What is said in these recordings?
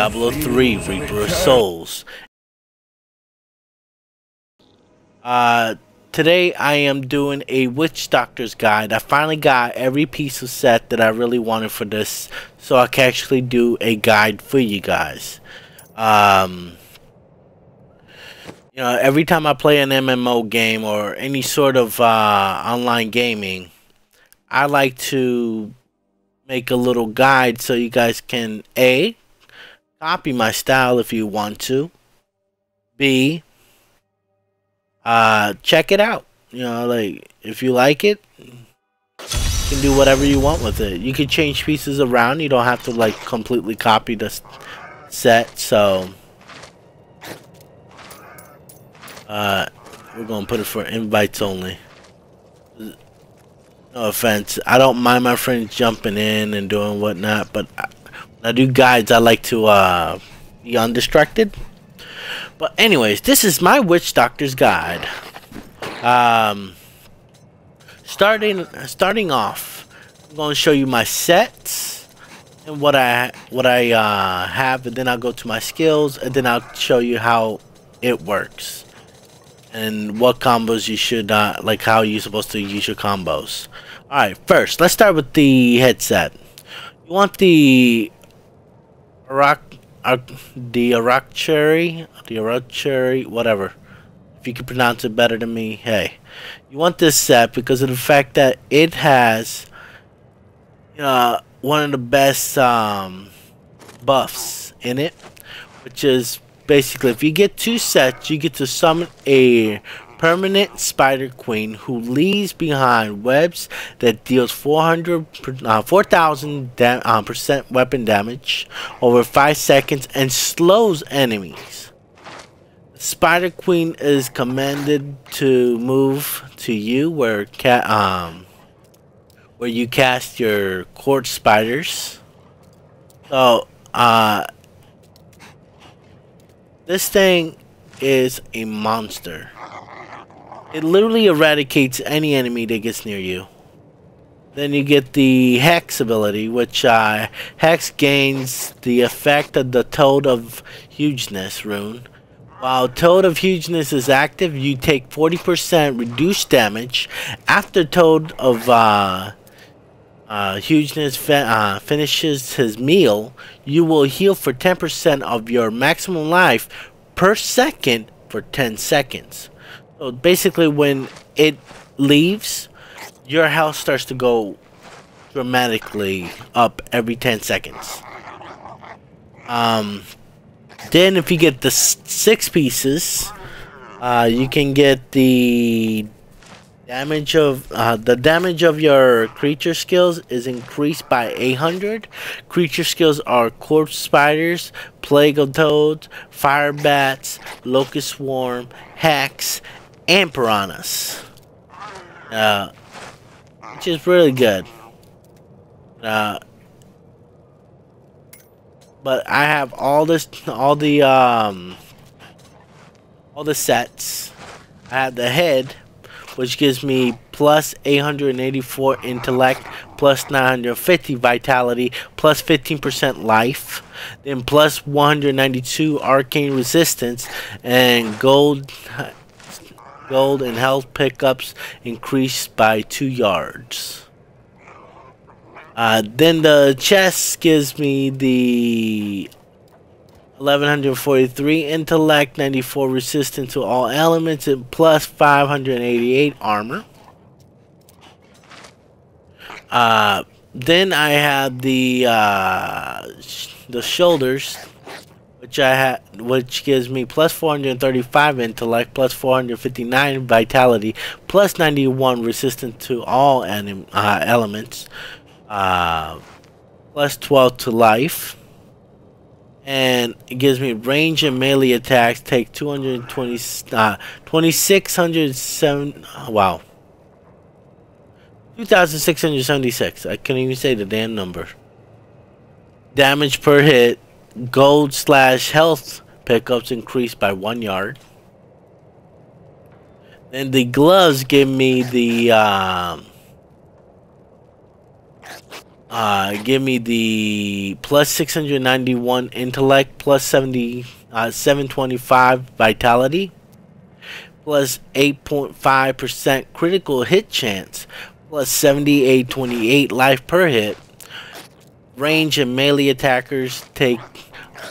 Diablo 3 Reaper of Souls. Today I am doing a Witch Doctor's guide. I finally got every piece of set that I really wanted for this, so I can actually do a guide for you guys. Every time I play an MMO game or any sort of online gaming, I like to make a little guide so you guys can A, copy my style if you want to, B, check it out. Like, if you like it, you can do whatever you want with it. You can change pieces around. You don't have to like completely copy the set. So we're gonna put it for invites only. No offense, I don't mind my friends jumping in and doing whatnot, but when I do guides, I like to be undistracted. But anyways, this is my Witch Doctor's guide. Starting off, I'm going to show you my sets and what I have, and then I'll go to my skills, and then I'll show you how it works and what combos you should like, how you're supposed to use your combos. All right, first let's start with the headset. You want the Orocheri, whatever. If you can pronounce it better than me, hey. You want this set because of the fact that it has one of the best buffs in it, which is basically if you get 2 sets, you get to summon a permanent Spider Queen who leaves behind webs that deals 4,000% weapon damage over 5 seconds and slows enemies. Spider Queen is commanded to move to you where you cast your court spiders. So this thing is a monster. It literally eradicates any enemy that gets near you. Then you get the Hex ability, which Hex gains the effect of the Toad of Hugeness rune. While Toad of Hugeness is active, you take 40% reduced damage. After Toad of Hugeness finishes his meal, you will heal for 10% of your maximum life per second for 10 seconds. So basically, when it leaves, your health starts to go dramatically up every 10 seconds. Then if you get the 6 pieces, you can get the damage of your creature skills is increased by 800. Creature skills are corpse spiders, plague of toads, fire bats, locust swarm, hacks, and piranhas, which is really good. But I have all the sets. I have the head, which gives me plus 884 intellect, plus 950 vitality, plus 15% life, then plus 192 arcane resistance, and gold and health pickups increased by 2 yards. Then the chest gives me the 1143 intellect, 94 resistance to all elements, and plus 588 armor. Then I have the shoulders, which gives me plus 435 intellect, plus 459 vitality, plus 91 resistance to all elements, plus 12 to life, and it gives me range and melee attacks take 2,676. I can't even say the damn number. Damage per hit. Gold / health pickups increased by 1 yard. Then the gloves give me the give me the plus 691 intellect, plus 725 vitality, plus 8.5% critical hit chance, plus 7828 life per hit. Range and melee attackers take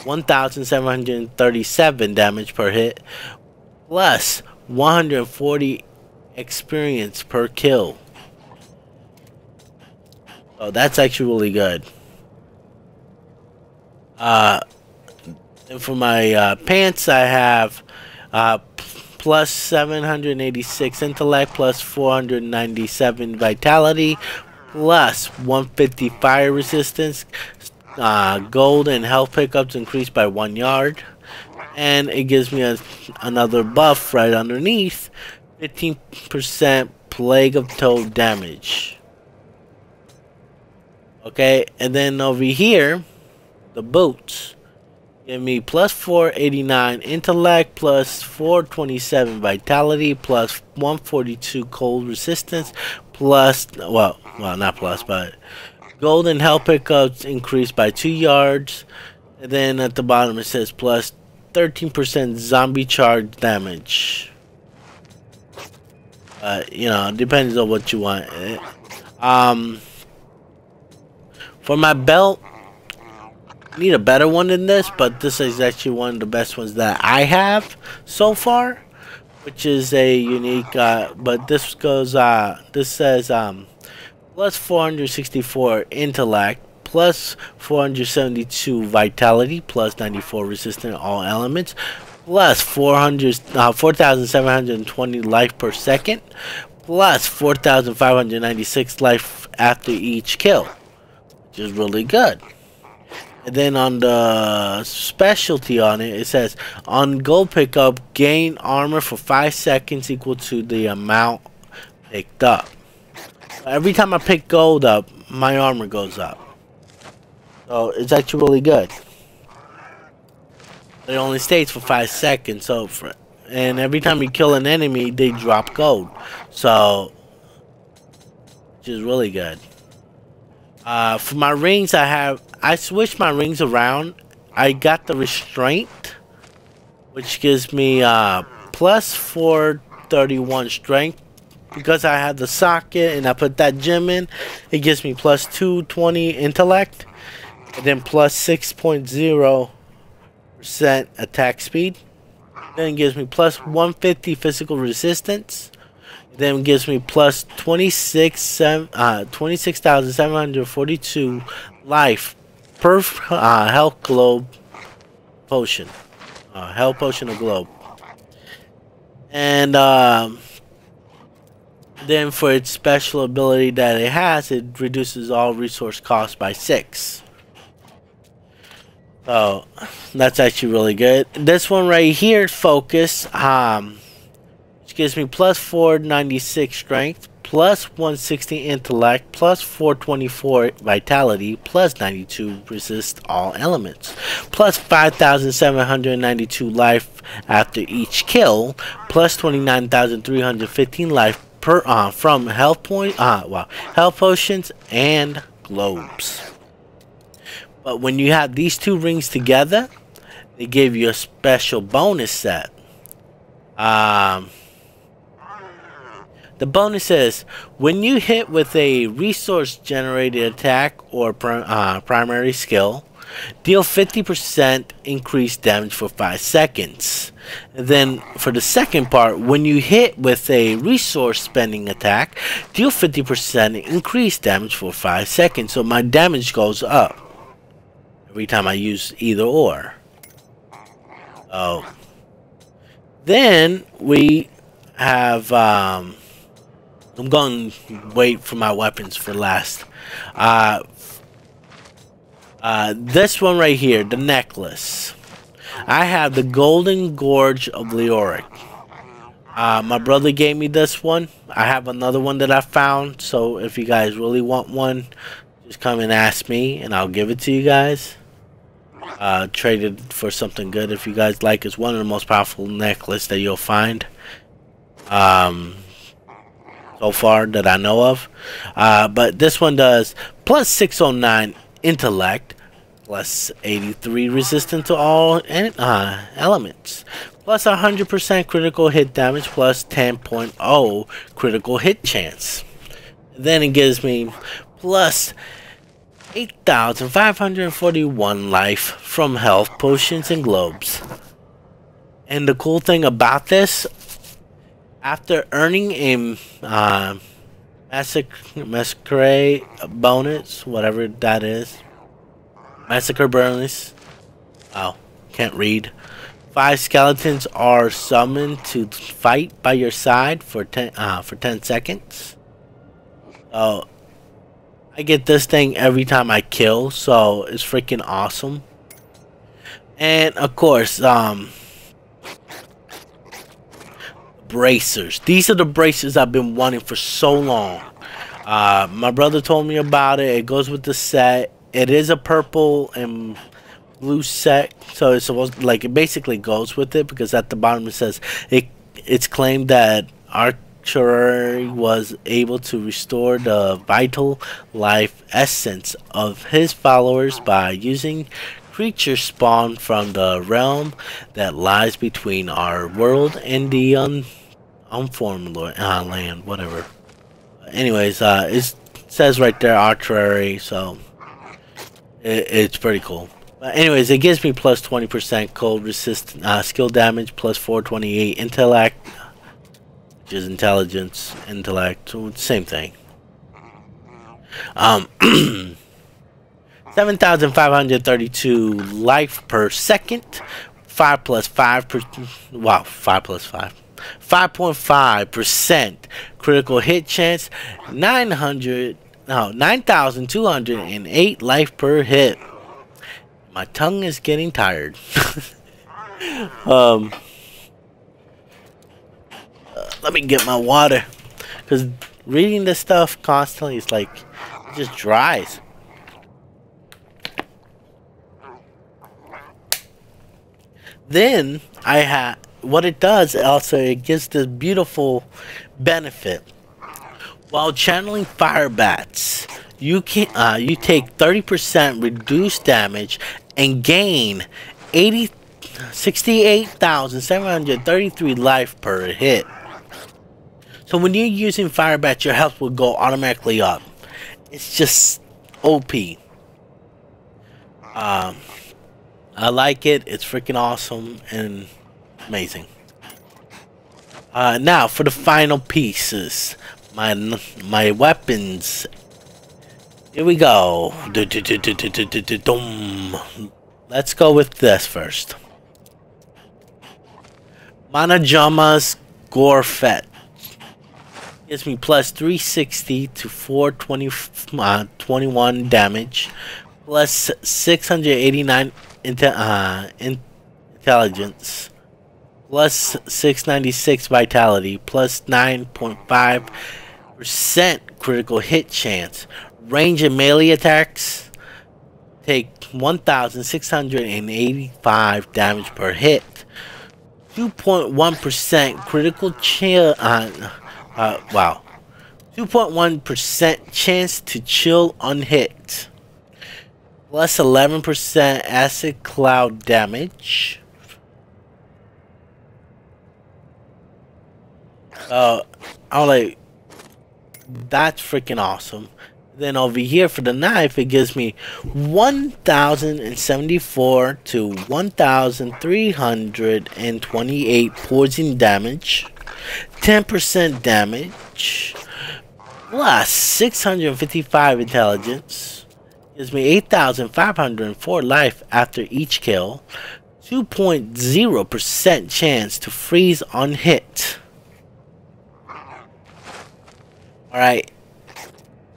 1,737 damage per hit, plus 140 experience per kill. Oh, that's actually really good. And for my pants, I have plus 786 intellect, plus 497 vitality, plus 150 fire resistance. Gold and health pickups increased by 1 yard. And it gives me another buff right underneath. 15% Plague of Toad damage. Okay, and then over here, the boots give me plus 489 intellect, plus 427 vitality, plus 142 cold resistance, plus, well, not plus, but golden health pickups increased by 2 yards. And then at the bottom it says plus 13% zombie charge damage. You know, it depends on what you want. For my belt, I need a better one than this, but this is actually one of the best ones that I have so far, which is a unique, but this goes, this says, plus 464 intellect, plus 472 vitality, plus 94 resistant all elements, plus 4,720 life per second, plus 4,596 life after each kill, which is really good. And then on the specialty on it, it says on gold pickup, gain armor for 5 seconds equal to the amount picked up. Every time I pick gold up, my armor goes up. So it's actually really good. It only stays for 5 seconds, so and every time you kill an enemy, they drop gold. So, which is really good. For my rings, I switched my rings around. I got the restraint, which gives me plus 431 strength. Because I have the socket and I put that gem in, it gives me plus 220 intellect, and then plus 6.0% attack speed. Then it gives me plus 150 physical resistance. Then it gives me plus 26,742 life per health globe potion. Health potion of globe. And then for its special ability that it has, it reduces all resource costs by 6. So that's actually really good. This one right here, focus, which gives me plus 496 strength, plus 160 intellect, plus 424 vitality, plus 92 resist all elements, plus 5,792 life after each kill, plus 29,315 life per from health health potions and globes. But when you have these two rings together, they give you a special bonus set. The bonus is when you hit with a resource generated attack or primary skill, deal 50% increased damage for 5 seconds. And then for the second part, when you hit with a resource spending attack, deal 50% increased damage for 5 seconds. So my damage goes up every time I use either or. Oh. Then we have I'm going to wait for my weapons for last. This one right here, the necklace. I have the Golden Gorge of Leoric. My brother gave me this one. I have another one that I found. So if you guys really want one, just come and ask me and I'll give it to you guys. Trade it for something good if you guys like. It's one of the most powerful necklaces that you'll find. so far that I know of. But this one does plus 609 intellect, plus 83 resistance to all elements, plus 100% critical hit damage, plus 10.0 critical hit chance. Then it gives me plus 8,541 life from health potions and globes. And the cool thing about this, after earning a massacre bonus, whatever that is, massacre bonus, oh, can't read. 5 skeletons are summoned to fight by your side for 10 seconds. So I get this thing every time I kill, so it's freaking awesome. And of course, bracers. These are the bracers I've been wanting for so long. My brother told me about it. It goes with the set. It is a purple and blue set, so it's supposed, like, it basically goes with it, because at the bottom it says it's claimed that Archery was able to restore the vital life essence of his followers by using creatures spawned from the realm that lies between our world and the unformed land, whatever. Anyways, it says right there Archery, so it's pretty cool. But anyways, it gives me plus 20% cold resist skill damage, plus 428 intellect, which is intelligence, intellect, so same thing. 7,532 life per second, 5 plus 5 per, wow, 5 plus 5, 5.5% critical hit chance, 9,208 life per hit. My tongue is getting tired. Let me get my water, because reading this stuff constantly is like, it just dries. Then I have what it does. Also, it gives this beautiful benefit. While channeling fire bats, you take 30% reduced damage and gain 68,733 life per hit. So when you're using fire bats, your health will go automatically up. It's just OP. I like it. It's freaking awesome and amazing. Now for the final pieces, my weapons. Here we go. Let's go with this first. Manajama's Gorfet gives me plus 360 to 421 damage, plus 689 intelligence, plus 696 vitality, plus 9.5% critical hit chance. Range and melee attacks take 1,685 damage per hit. 2.1% critical chill. Wow. 2.1% chance to chill unhit. Plus 11% acid cloud damage. I'm like, that's freaking awesome. Then over here for the knife, it gives me 1,074 to 1,328 poison damage, 10% damage, plus 655 intelligence. Gives me 8,504 life after each kill, 2.0% chance to freeze on hit. Alright.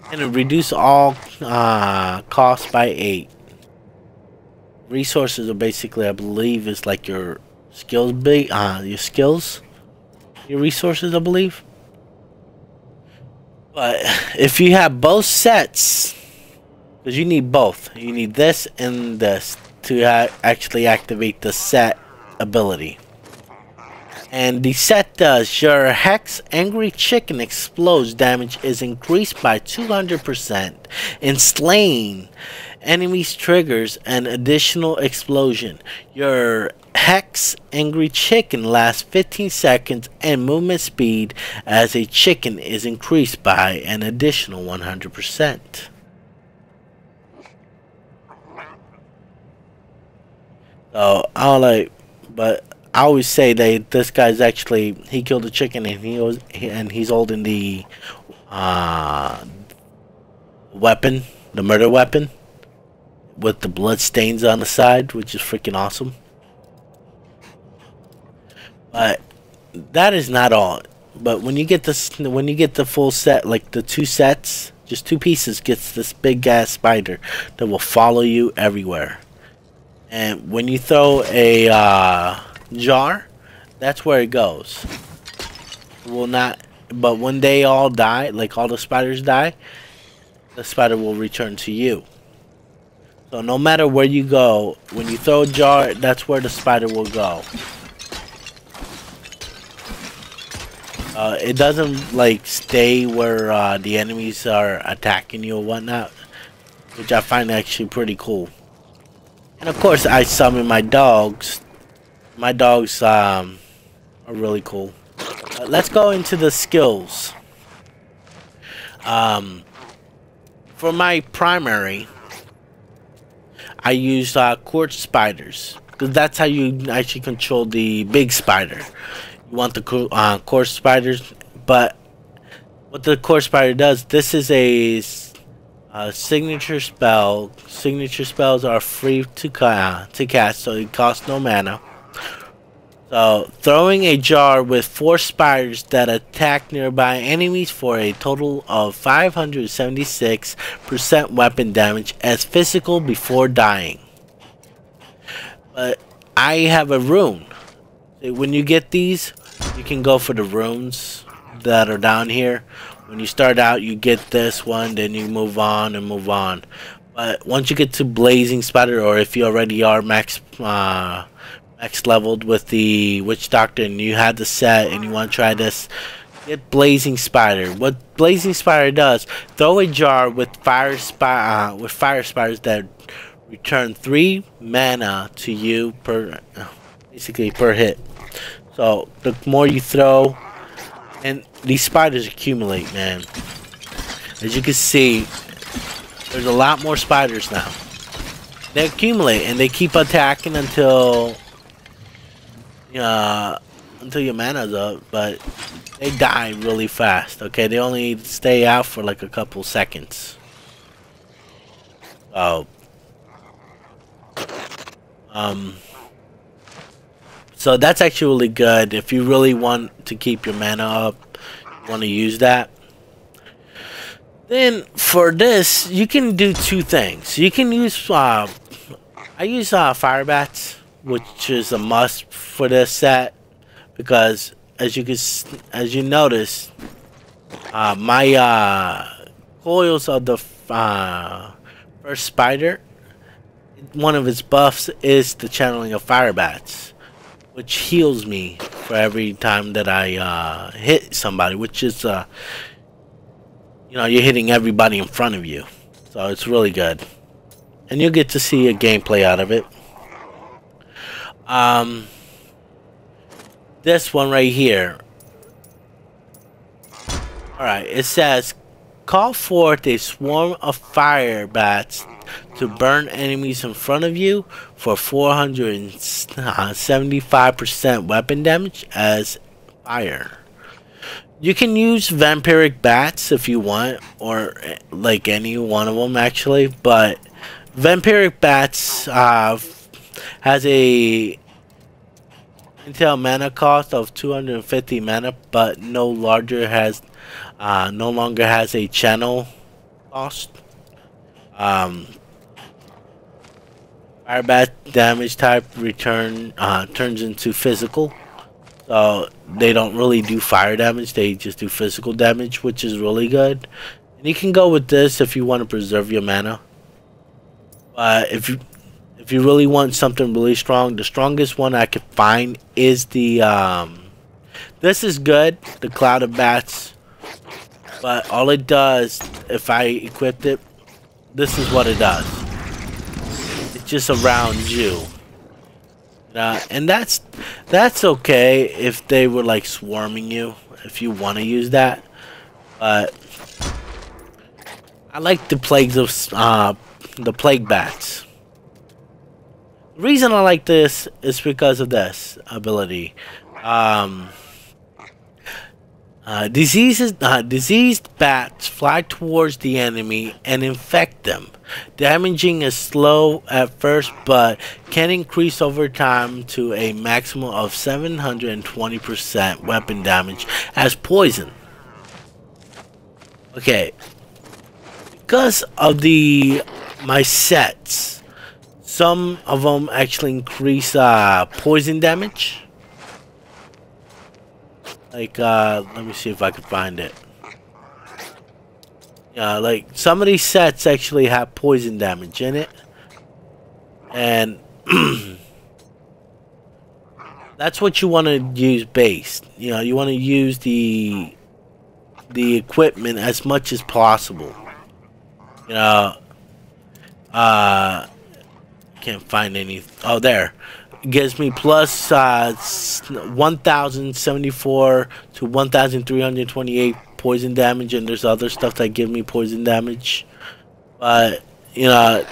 And it reduce all costs by 8. Resources are basically, I believe, is like your skills, your resources, I believe. But if you have both sets, because you need both, you need this and this to actually activate the set ability. And the set does your Hex Angry Chicken explodes damage is increased by 200%, and slaying enemies triggers an additional explosion. Your Hex Angry Chicken lasts 15 seconds, and movement speed as a chicken is increased by an additional 100%. So I don't like, but I always say that this guy's actually, he killed a chicken and he's holding the weapon, the murder weapon, with the blood stains on the side, which is freaking awesome. But that is not all. But when you get this, when you get the full set, like the 2 sets, just 2 pieces, gets this big ass spider that will follow you everywhere. And when you throw a jar, that's where it goes. It will not, but when they all die, like all the spiders die, the spider will return to you. So no matter where you go, when you throw a jar, that's where the spider will go. It doesn't like stay where the enemies are attacking you or whatnot, which I find actually pretty cool. And of course, I summon my dogs. My dogs are really cool. Let's go into the skills. For my primary, I use quartz spiders, because that's how you actually control the big spider. You want the quartz spiders, but what the quartz spider does, this is a signature spell. Signature spells are free to cast, so it costs no mana. So, throwing a jar with 4 spiders that attack nearby enemies for a total of 576% weapon damage as physical before dying. But I have a rune. When you get these, you can go for the runes that are down here. When you start out, you get this one, then you move on and move on. But once you get to Blazing Spider, or if you already are max leveled with the Witch Doctor and you had the set and you want to try this, get Blazing Spider. What Blazing Spider does, throw a jar with fire spiders that return 3 mana to you per hit. So the more you throw, and these spiders accumulate, man. As you can see, there's a lot more spiders now. They accumulate and they keep attacking until your mana's up, but they die really fast. Okay, they only stay out for like a couple seconds. So that's actually really good if you really want to keep your mana up. You want to use that. Then for this, you can do 2 things. You can use I use fire bats, which is a must for this set, because as you notice, my coils of the first spider, one of its buffs is the channeling of fire bats, which heals me for every time that I hit somebody, which is you're hitting everybody in front of you, so it's really good, and you'll get to see a gameplay out of it. This one right here, alright, it says call forth a swarm of fire bats to burn enemies in front of you for 475% weapon damage as fire. You can use vampiric bats if you want, or like any one of them actually, but vampiric bats has a retail mana cost of 250 mana, but no longer has a channel cost. Fire bat damage type turns into physical, so they don't really do fire damage, they just do physical damage, which is really good. And you can go with this if you want to preserve your mana. If you really want something really strong, the strongest one I could find is the This is good, the Cloud of Bats, but all it does, if I equipped it, this is what it does. It just surrounds you. And that's okay if they were like swarming you, if you want to use that. But I like the plagues of the plague bats. The reason I like this is because of this ability. Diseased bats fly towards the enemy and infect them. Damaging is slow at first, but can increase over time to a maximum of 720% weapon damage as poison. Okay, because of my sets, some of them actually increase poison damage. Like, let me see if I can find it. Yeah, like, some of these sets actually have poison damage in it. And that's what you want to use base. You know, you want to use the equipment as much as possible. You know, can't find any. Oh, there. Gives me plus 1074 to 1328 poison damage, and there's other stuff that give me poison damage. But you know,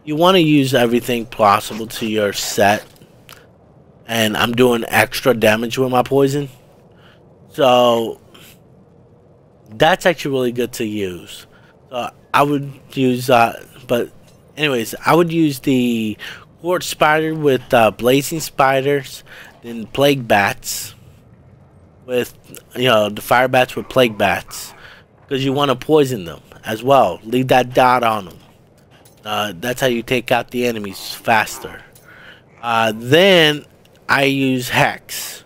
you want to use everything possible to your set, and I'm doing extra damage with my poison, so that's actually really good to use. So I would use but anyways, I would use the Horde Spider with Blazing Spiders, then Plague Bats with, you know, the Fire Bats with Plague Bats, because you want to poison them as well. Leave that dot on them. That's how you take out the enemies faster. Then I use Hex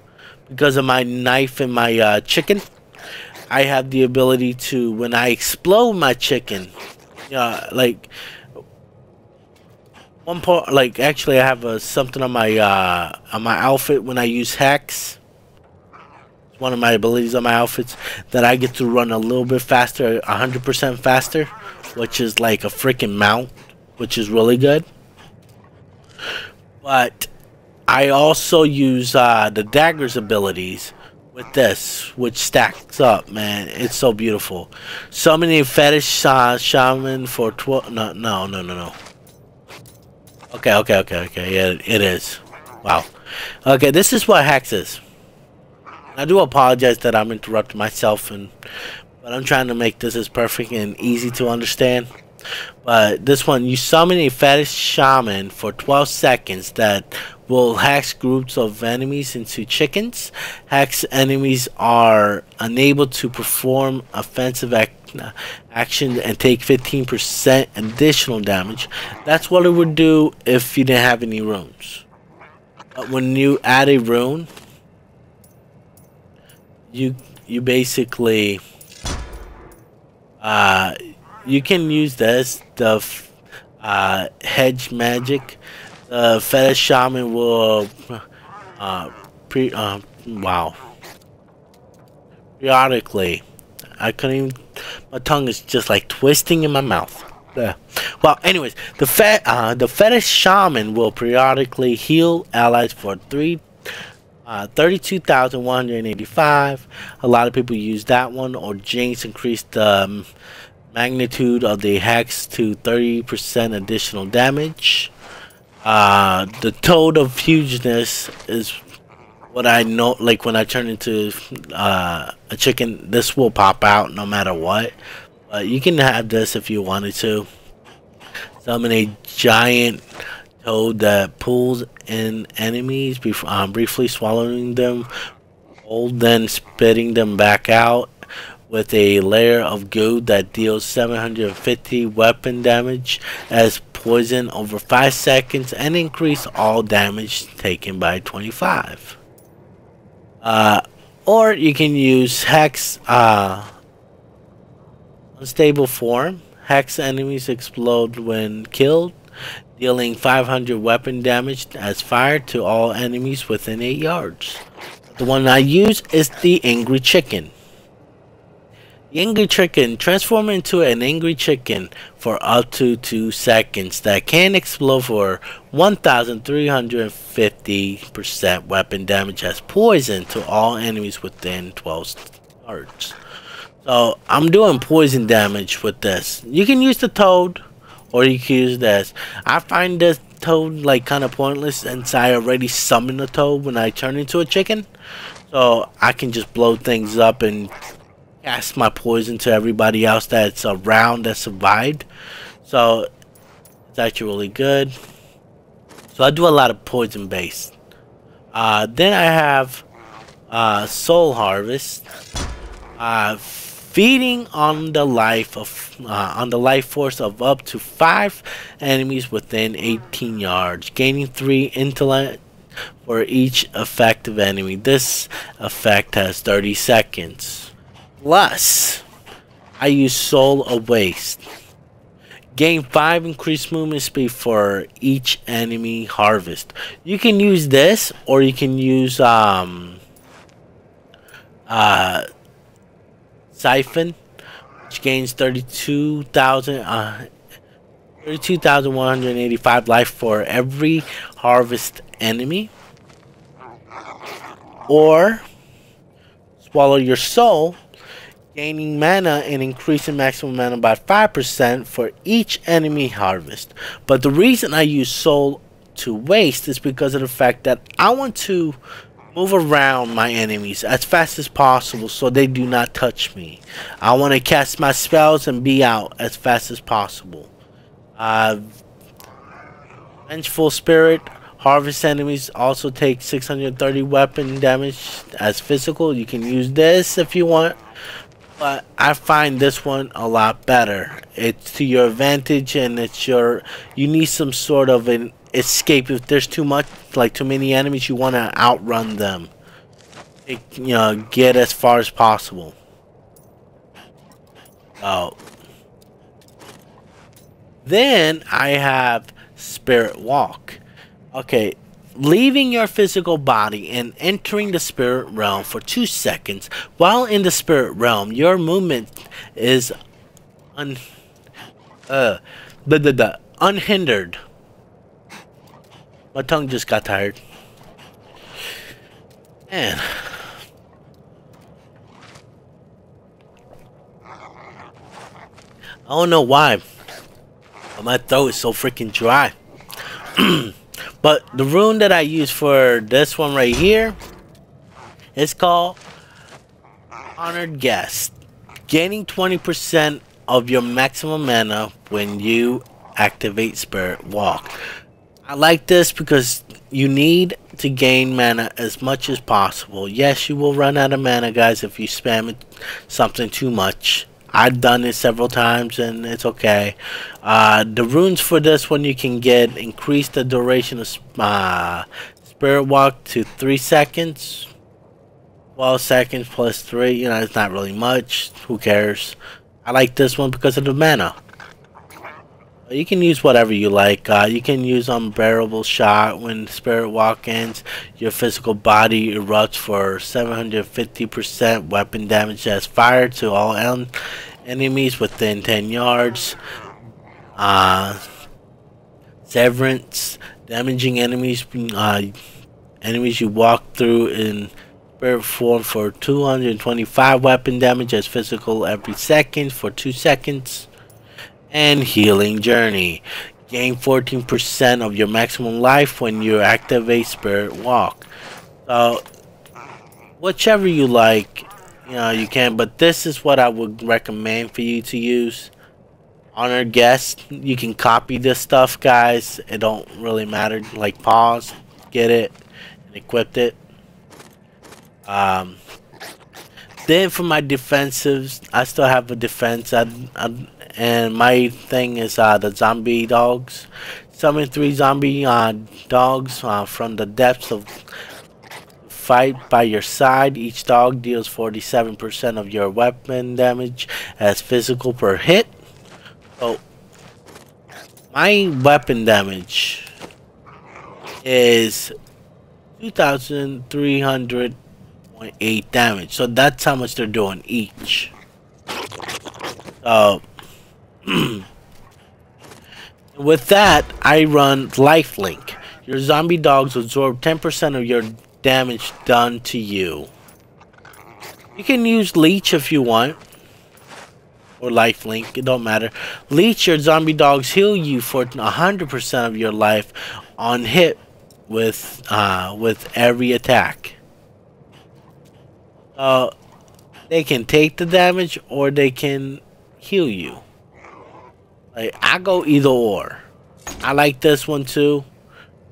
because of my knife and my chicken. I have the ability to, when I explode my chicken, you know, like one part, like actually I have something on my outfit when I use Hex. It's one of my abilities on my outfits that I get to run a little bit faster, 100% faster, which is like a freaking mount, which is really good. But I also use the daggers abilities with this, which stacks up, man. It's so beautiful. Summoning Fetish Shaman for 12. No. Okay. Yeah, it is. Wow. Okay, this is what Hex is. I do apologize that I'm interrupting myself, but I'm trying to make this as perfect and easy to understand. But this one, you summon a Fetish Shaman for 12 seconds that will hex groups of enemies into chickens. Hex enemies are unable to perform offensive action and take 15% additional damage. That's what it would do if you didn't have any runes. But when you add a rune, you basically you can use this, the hedge magic. The Fetish Shaman will periodically, I couldn't even, my tongue is just like twisting in my mouth. Well, anyways, the Fetish Shaman will periodically heal allies for 32,185. A lot of people use that one, or Jinx increased the magnitude of the hex to 30% additional damage. The Toad of Hugeness is what I know, like when I turn into a chicken, this will pop out no matter what. But you can have this if you wanted to. Summon a giant toad that pulls in enemies, briefly swallowing them, then spitting them back out with a layer of goo that deals 750 weapon damage as poison over 5 seconds and increase all damage taken by 25. Or you can use Hex unstable form. Hex enemies explode when killed, dealing 500 weapon damage as fire to all enemies within 8 yards. The one I use is the Angry Chicken. The Angry Chicken transforms into an Angry Chicken for up to 2 seconds that can explode for 1350% weapon damage as poison to all enemies within 12 yards. So I'm doing poison damage with this. You can use the Toad or you can use this. I find this Toad like kind of pointless since I already summoned a Toad when I turn into a chicken. So I can just blow things up and cast my poison to everybody else that's around that survived. So it's actually really good. So I do a lot of poison based. Then I have Soul Harvest. Feeding on the life force of up to 5 enemies within 18 yards, gaining 3 intellect for each effective enemy. This effect has 30 seconds. Plus, I use Soul of Waste. Gain 5 increased movement speed for each enemy harvest. You can use this, or you can use Siphon, which gains 32,185 life for every harvest enemy. Or Swallow Your Soul, gaining mana and increasing maximum mana by 5% for each enemy harvest. But the reason I use Soul to Waste is because of the fact that I want to move around my enemies as fast as possible so they do not touch me. I want to cast my spells and be out as fast as possible. Vengeful Spirit. Harvest enemies also take 630 weapon damage as physical. You can use this if you want, but I find this one a lot better. It's to your advantage, and you need some sort of an escape. If there's too many enemies, you want to outrun them. Get as far as possible. Then I have Spirit Walk. Okay, leaving your physical body and entering the spirit realm for 2 seconds. While in the spirit realm, your movement is unhindered. My tongue just got tired. Man. I don't know why, but my throat is so freaking dry. But the rune that I use for this one right here is called Honored Guest. Gaining 20% of your maximum mana when you activate Spirit Walk. I like this because you need to gain mana as much as possible. Yes, you will run out of mana, guys, if you spam something too much. I've done it several times and it's okay. The runes for this one you can get increase the duration of Spirit Walk to 3 seconds. 12 seconds plus 3, it's not really much. Who cares? I like this one because of the mana. You can use whatever you like. You can use Unbearable Shot. When Spirit Walk ends, your physical body erupts for 750% weapon damage as fired to all enemies within 10 yards. Severance, damaging enemies you walk through in spirit form for 225 weapon damage as physical every second for 2 seconds. And Healing Journey. Gain 14% of your maximum life when you activate Spirit Walk. So, whichever you like, you can. But this is what I would recommend for you to use. Honored Guest. You can copy this stuff, guys. It don't really matter. Like, pause, get it, and equip it. Then for my defensives, I still have a defense. And my thing is the zombie dogs. Summon 3 zombie dogs from the depths of fight by your side. Each dog deals 47% of your weapon damage as physical per hit. So my weapon damage is 2,300 0.8 damage. So that's how much they're doing each. So with that, I run Lifelink. Your zombie dogs absorb 10% of your damage done to you. You can use Leech if you want, or Lifelink, it don't matter. Leech, your zombie dogs heal you for 100% of your life on hit with every attack. They can take the damage or they can heal you. Like, I go either or. I like this one too.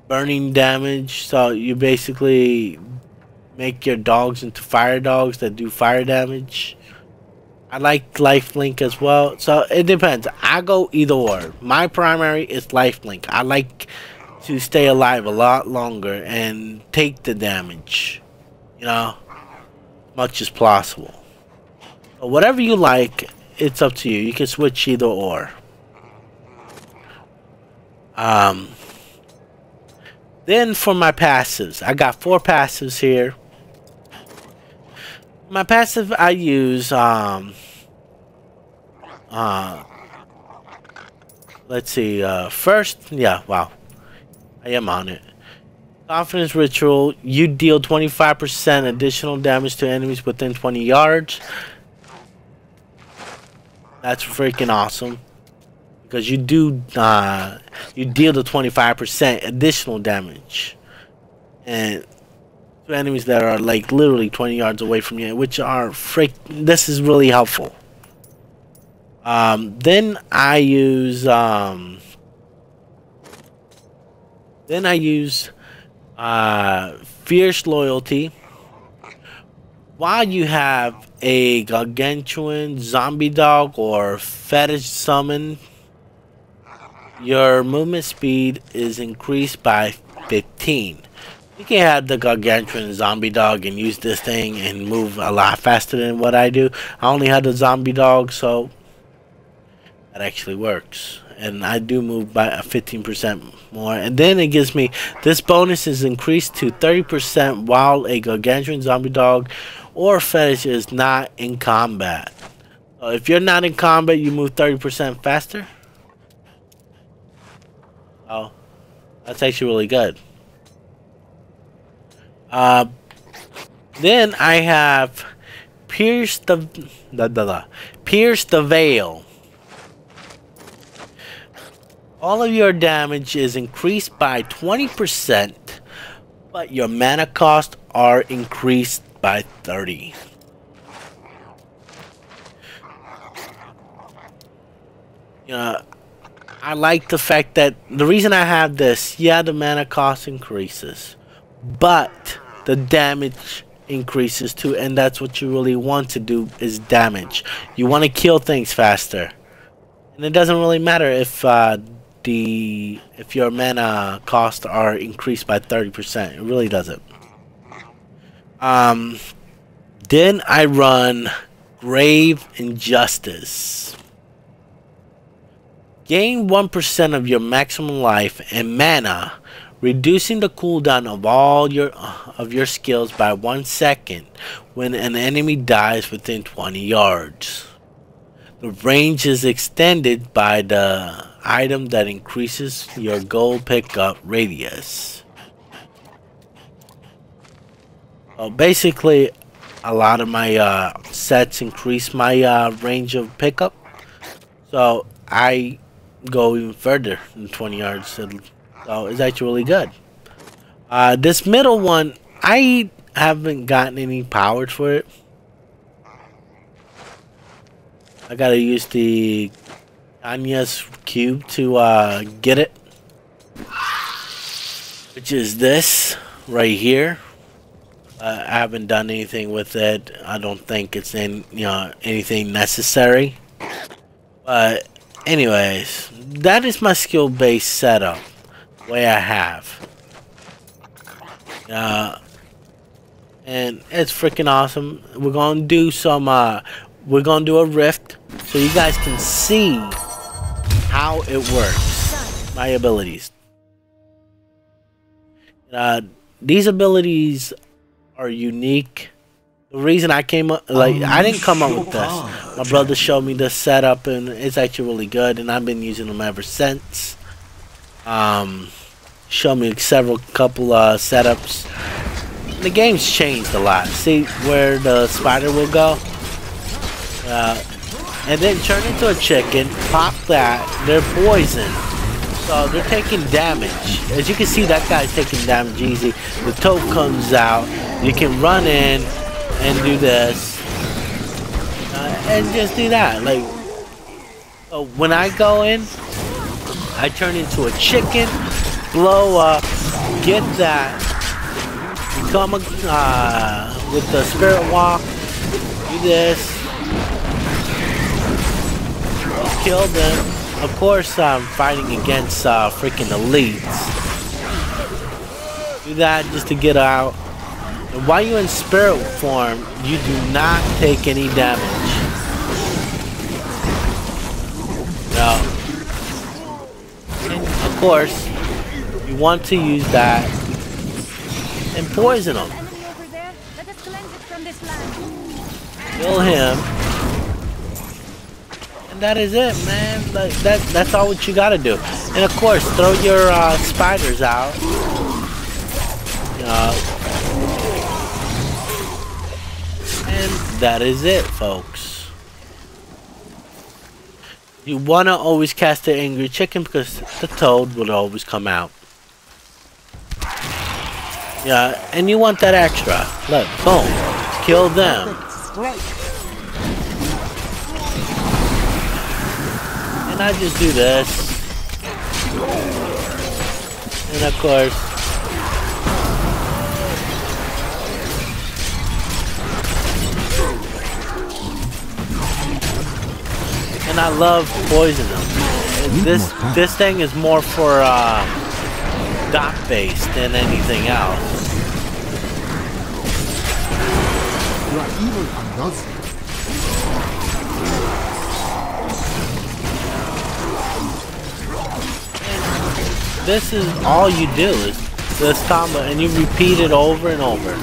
Burning damage, so you basically make your dogs into fire dogs that do fire damage. I like Lifelink as well, so it depends. I go either or. My primary is Lifelink. I like to stay alive a lot longer and take the damage, you know, much as possible. So whatever you like, it's up to you. You can switch either or. Then for my passives, I got 4 passives here. My passive, I use let's see, first, yeah, wow, I am on it. Confidence Ritual, you deal 25% additional damage to enemies within 20 yards. That's freaking awesome. Because you do, you deal the 25% additional damage. And to enemies that are like literally 20 yards away from you, which are this is really helpful. Then I use Fierce Loyalty. While you have a gargantuan zombie dog or fetish summon, your movement speed is increased by 15. You can have the gargantuan zombie dog and use this thing and move a lot faster than what I do. I only have the zombie dog, so that actually works. And I do move by 15% more. And then it gives me, this bonus is increased to 30% while a gargantuan zombie dog or fetish is not in combat. So if you're not in combat, you move 30% faster. Oh, that's actually really good. Then I have Pierce the Veil. All of your damage is increased by 20%, but your mana cost are increased by 30. I like the fact that the reason I have this, yeah, the mana cost increases, but the damage increases too, and that's what you really want to do, is damage. You want to kill things faster, and it doesn't really matter if your mana costs are increased by 30%. It really doesn't. Then I run Grave Injustice. Gain 1% of your maximum life and mana, reducing the cooldown of all your skills by 1 second when an enemy dies within 20 yards. The range is extended by the item that increases your gold pickup radius. Basically, a lot of my sets increase my range of pickup, so I go even further than 20 yards. So it's actually really good. This middle one, I haven't gotten any powers for it. I gotta use the Anya's cube to get it, which is this right here. I haven't done anything with it. I don't think it's anything necessary. But anyways, that is my skill based setup, the way I have. And it's freaking awesome. We're gonna do some we're gonna do a rift so you guys can see how it works. My abilities. These abilities are unique The reason I came up, like, I didn't come up with this. My brother showed me this setup, and it's actually really good, and I've been using them ever since. Showed me couple setups. The game's changed a lot. See where the spider will go? And then turn into a chicken, pop that, they're poison. So they're taking damage. As you can see, that guy's taking damage easy. The toad comes out, you can run in and do this. And just do that. Like, when I go in, I turn into a chicken, blow up, get that, become a, with the spirit walk, do this, kill them. Of course, I'm fighting against freaking elites. Do that just to get out. And while you're in spirit form, you do not take any damage. Now, and of course, you want to use that and poison them. Kill him. And that is it, man. Like, that's all what you gotta do. And of course, throw your spiders out. And that is it, folks. You wanna always cast the angry chicken because the toad will always come out. Yeah, and you want that extra. Look, boom, kill them. And I just do this. And of course, and I love poison them. This thing is more for dot based than anything else. You are evil and lost. This is all you do is this combo, and you repeat it over and over.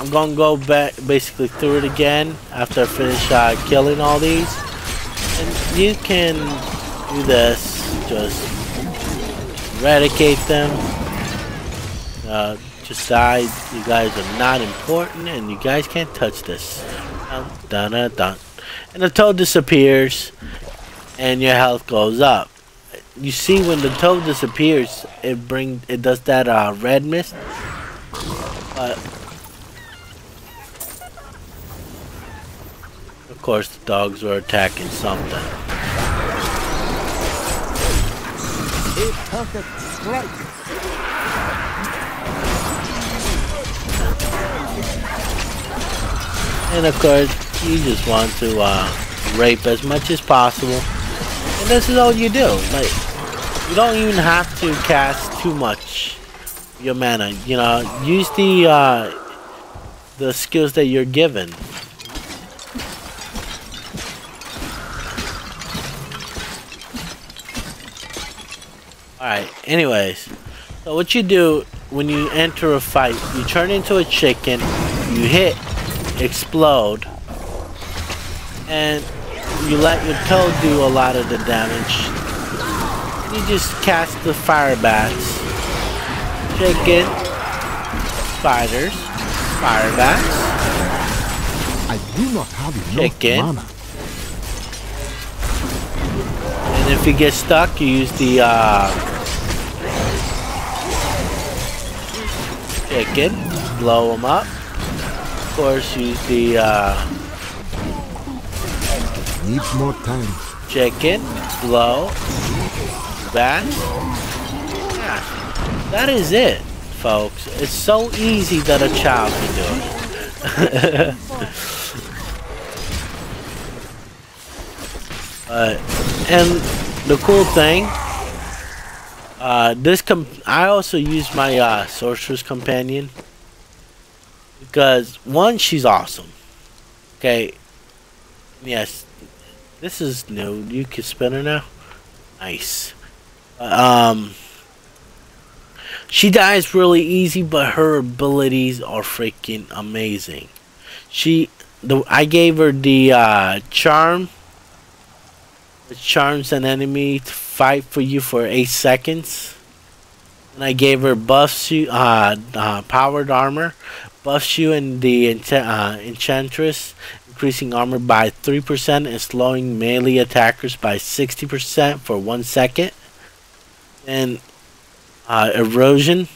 I'm gonna go back basically through it again after I finish killing all these, and you can do this. Just eradicate them. Just die. You guys are not important, and you guys can't touch this. Dun, dun, dun. And the toad disappears, and your health goes up. You see, when the toad disappears, it does that red mist. But of course, the dogs were attacking something. A perfect strike. And of course, you just want to rape as much as possible. And this is all you do. Like, you don't even have to cast too much your mana. You know, use the skills that you're given. Alright, anyways. So what you do when you enter a fight, you turn into a chicken, you hit, explode, and you let your toad do a lot of the damage. You just cast the fire bats. Chicken, spiders, fire bats. I do not have enough chicken. mana. And if you get stuck, you use the chicken, blow them up. Of course, use the Needs more time. chicken, blow, bat. Yeah, that is it, folks. It's so easy that a child can do it. And the cool thing, I also use my sorcerer's companion because one, she's awesome. Okay, yes, this is new. You can spin her now. Nice. She dies really easy, but her abilities are freaking amazing. I gave her the charm, which charms an enemy to fight for you for 8 seconds. And I gave her buffs you, powered armor, buffs you and the enchantress, increasing armor by 3% and slowing melee attackers by 60% for 1 second. And erosion,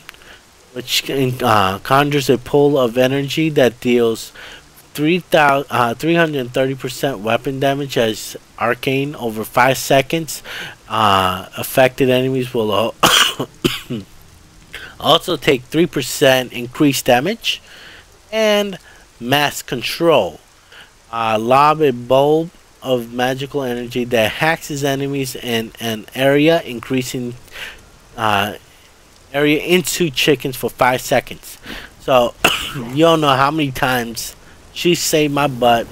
which conjures a pool of energy that deals 330% weapon damage as arcane over 5 seconds. Affected enemies will also take 3% increased damage. And mass control. Lob a bulb of magical energy that hacks his enemies in an area, increasing area into chickens for 5 seconds. So you don't know how many times she saved my butt.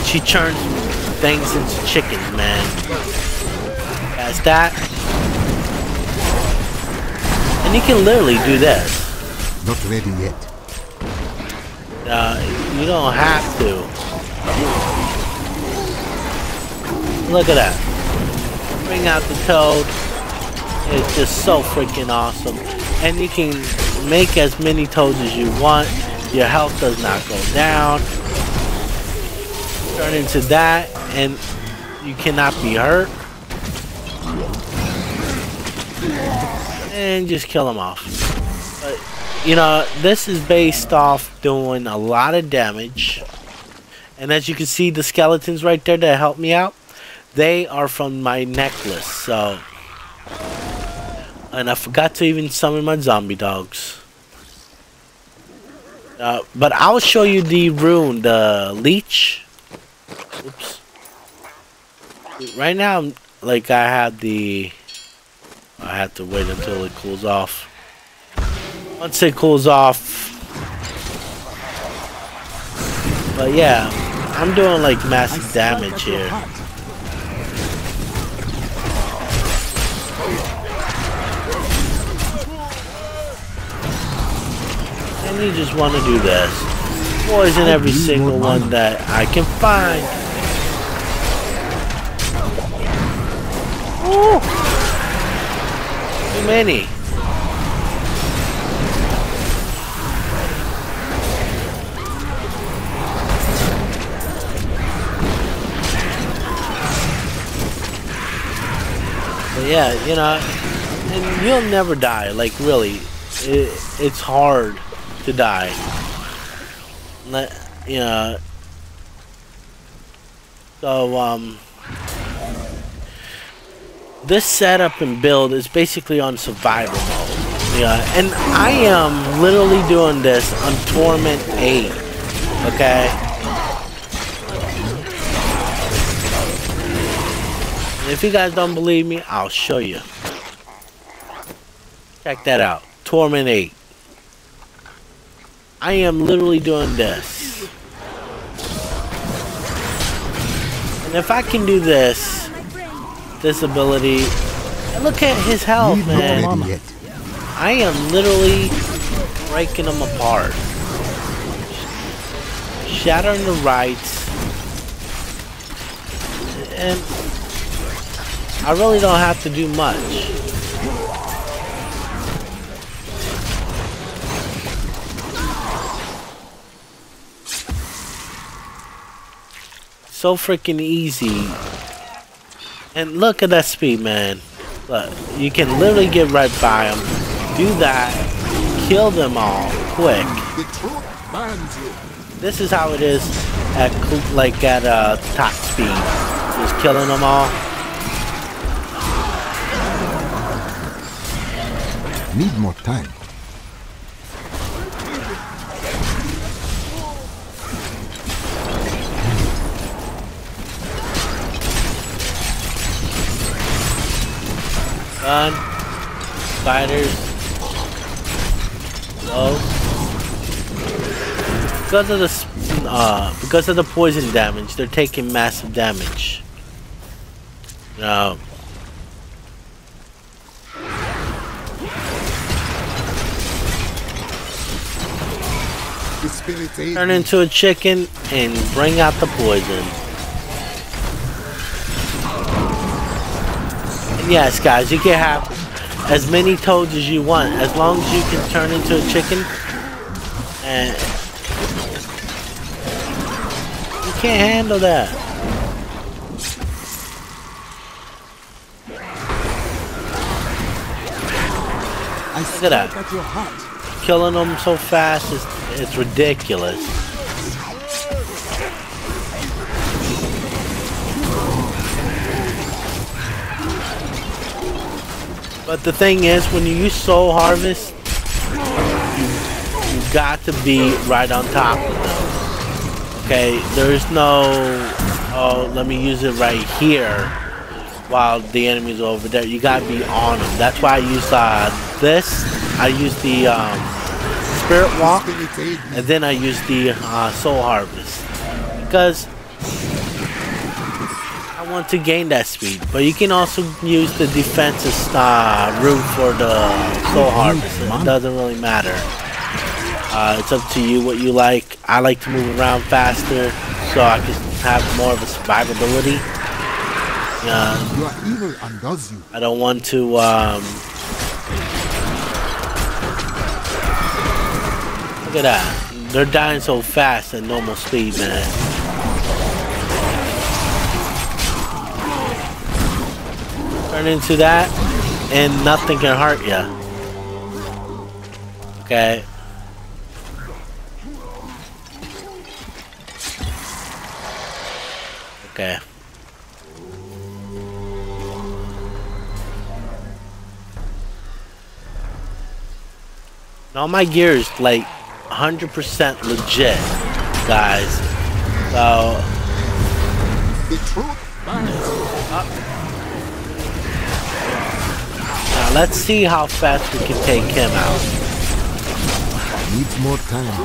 She turns things into chickens, man. That's that. And you can literally do this. Not ready yet. You don't have to. Look at that. Bring out the toad. It's just so freaking awesome. And you can make as many toads as you want. Your health does not go down. Turn into that and you cannot be hurt. And just kill them off. But, you know, this is based off doing a lot of damage. And as you can see, the skeletons right there that help me out, they are from my necklace. So, and I forgot to even summon my zombie dogs. But I'll show you the rune, the leech. Oops. Right now, like I have to wait until it cools off. Once it cools off. But yeah, I'm doing like massive damage here. And you just want to do this. Poison every single one that I can find. Ooh. Too many. But yeah, you know, and you'll never die. Like really, it's hard to die. You know. So this setup and build is basically on survival mode. Yeah, and I am literally doing this on Torment 8. Okay. If you guys don't believe me, I'll show you. Check that out. Torment 8. I am literally doing this. And if I can do this ability, and look at his health, man. I am literally breaking them apart. Shattering the rights. And I really don't have to do much. So freaking easy. And look at that speed, man. Look, you can literally get right by them. Do that. Kill them all quick. This is how it is at top speed. Just killing them all. Need more time. Gun. Spiders. Low. Because of the poison damage, they're taking massive damage. The spirits aid turn me. into a chicken, and bring out the poison. And yes, guys, you can have as many toads as you want, as long as you can turn into a chicken. And you can't handle that. I Look at that. strike at your heart. Killing them so fast, it's ridiculous. But the thing is, when you use Soul Harvest, you got to be right on top of them. Okay, there's no, oh, let me use it right here while the enemy's over there. You gotta be on them. That's why I use this. I use the Spirit Walk, Spirits aid me. and then I use the Soul Harvest, because I want to gain that speed. But you can also use the defensive route for the Soul Harvest. It doesn't really matter. It's up to you what you like. I like to move around faster so I can have more of a survivability. Your evil undoes you. I don't want to look at that. They're dying so fast at normal speed, man. Turn into that and nothing can hurt ya. Okay. Okay. All my gear is like 100% legit, guys. So The truth burns. now let's see how fast we can take him out. Needs more time.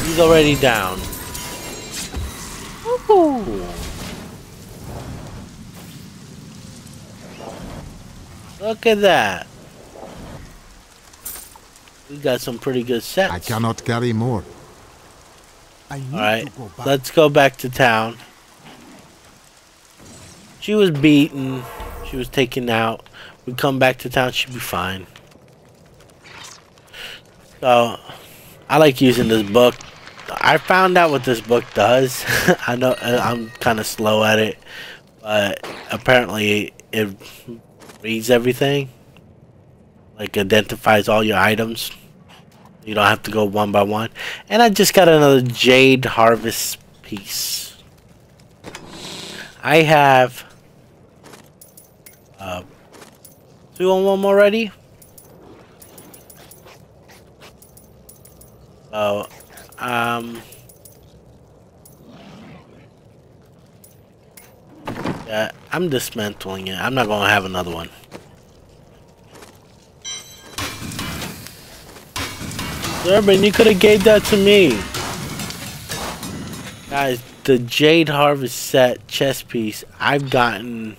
He's already down. Woohoo! Look at that. We got some pretty good sets. I cannot carry more. I need Alright, to go back. let's go back to town. She was beaten. She was taken out. We come back to town, she'd be fine. So, I like using this book. I found out what this book does. I know I'm kind of slow at it, but apparently it reads everything. Like, identifies all your items. You don't have to go one by one. And I just got another Jade Harvest piece. I have 2 on 1 already. So, yeah, I'm dismantling it. I'm not gonna have another one. Durbin, you could have gave that to me. Guys, the Jade Harvest set chest piece, I've gotten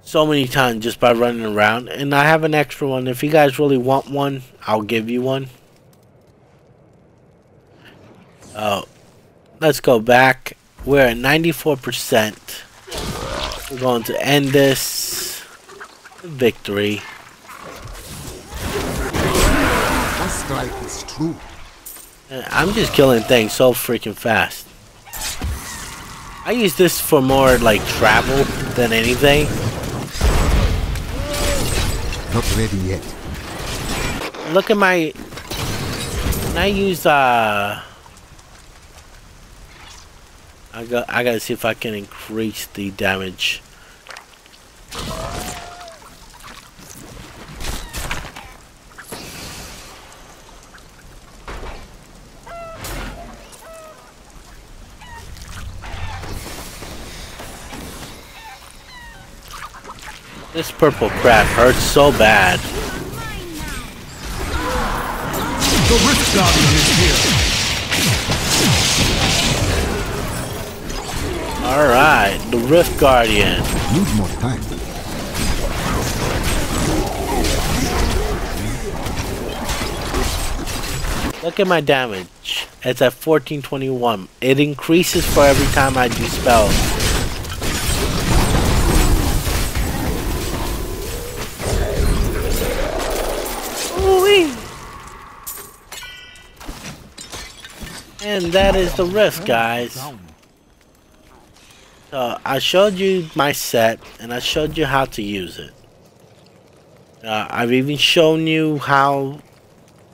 so many times just by running around. And I have an extra one. If you guys really want one, I'll give you one. Let's go back. We're at 94%. We're going to end this victory. That strike is true. And I'm just killing things so freaking fast. I use this for more like travel than anything. Not ready yet. Look at my. When I use I gotta see if I can increase the damage. This purple crap hurts so bad. The Rift Guardian is here. Alright, the Rift Guardian. Need more time. Look at my damage. It's at 1421. It increases for every time I do spells. Ooh-wee. And that is the rift, guys. So I showed you my set, and I showed you how to use it. I've even shown you how,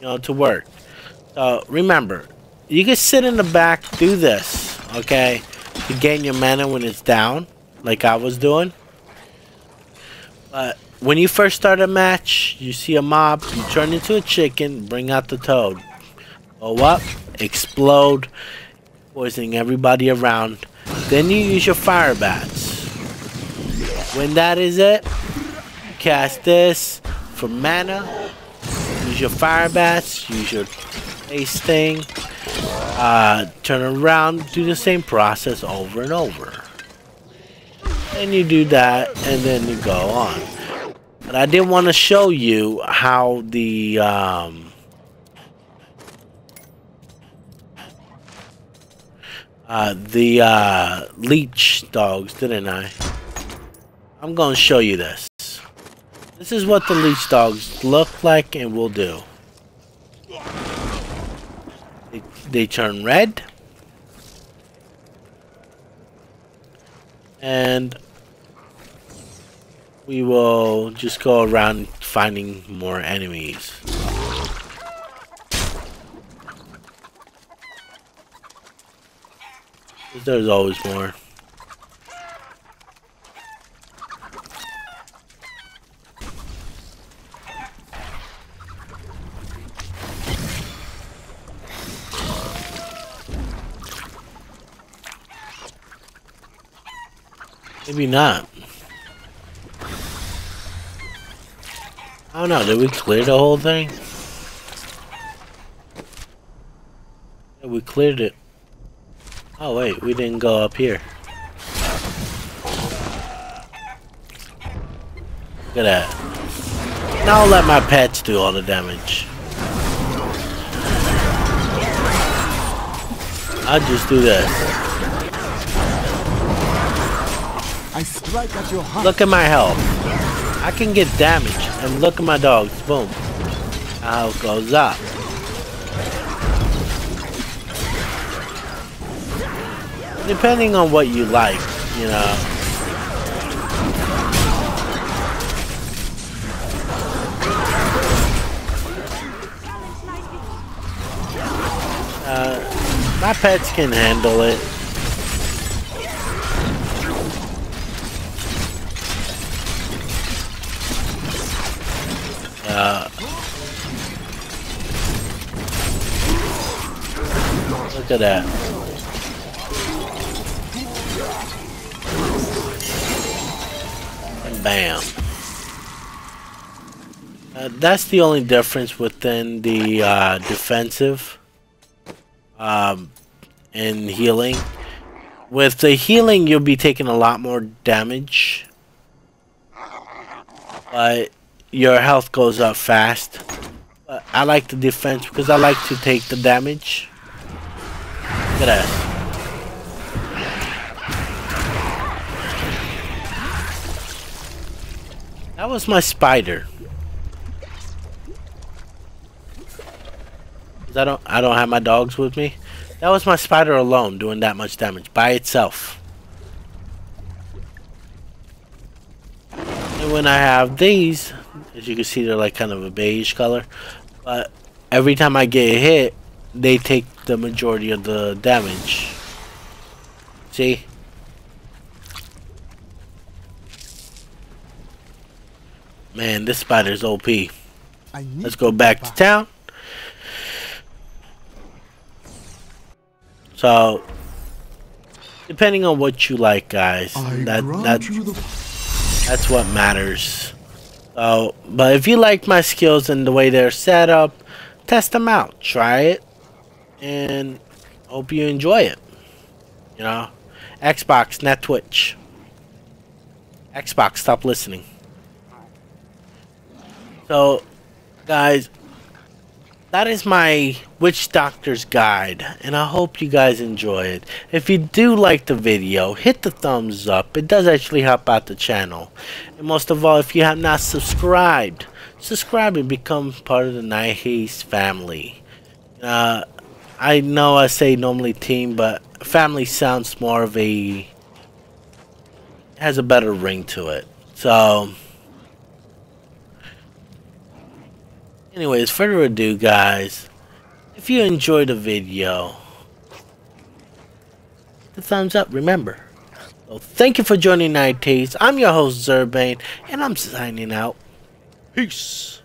to work. So remember, you can sit in the back, do this, okay, to gain your mana when it's down, like I was doing. But when you first start a match, you see a mob, you turn into a chicken, bring out the toad. Go up, explode, poisoning everybody around. Then you use your fire bats. When that is it, cast this for mana. Use your fire bats, use your base thing. Turn around, do the same process over and over. And you do that, and then you go on. But I did want to show you how the leech dogs, didn't I? I'm gonna show you this. This is what the leech dogs look like and will do. They turn red. And we will just go around finding more enemies. There's always more. Maybe not. I don't know, did we clear the whole thing? Yeah, we cleared it. Oh wait, we didn't go up here. Look at that. Now I'll let my pets do all the damage. I'll just do this. I strike at your heart. Look at my health. I can get damage. And look at my dogs. Boom. How it goes up. Depending on what you like, my pets can handle it. Look at that. And bam. That's the only difference within the defensive and healing. With the healing, you'll be taking a lot more damage, but your health goes up fast. But I like the defense because I like to take the damage. Look at that. That was my spider. I don't have my dogs with me. That was my spider alone doing that much damage by itself. And when I have these, as you can see, they're like kind of a beige color. But every time I get hit, they take the majority of the damage. See? Man, this spider's OP. Let's go back to town. So, depending on what you like, guys, that's what matters. So, but if you like my skills and the way they're set up, test them out, try it, and hope you enjoy it. Xbox, not Twitch. Xbox, stop listening. So, guys, that is my Witch Doctor's Guide, and I hope you guys enjoy it. If you do like the video, hit the thumbs up. It does actually help out the channel. And most of all, if you have not subscribed, subscribe and become part of the Night Haze family. I know I say normally team, but family sounds more of a... has a better ring to it. So... anyways, further ado, guys, if you enjoyed the video, the thumbs up, remember. So thank you for joining Night Haze. I'm your host, Zerbane, and I'm signing out. Peace.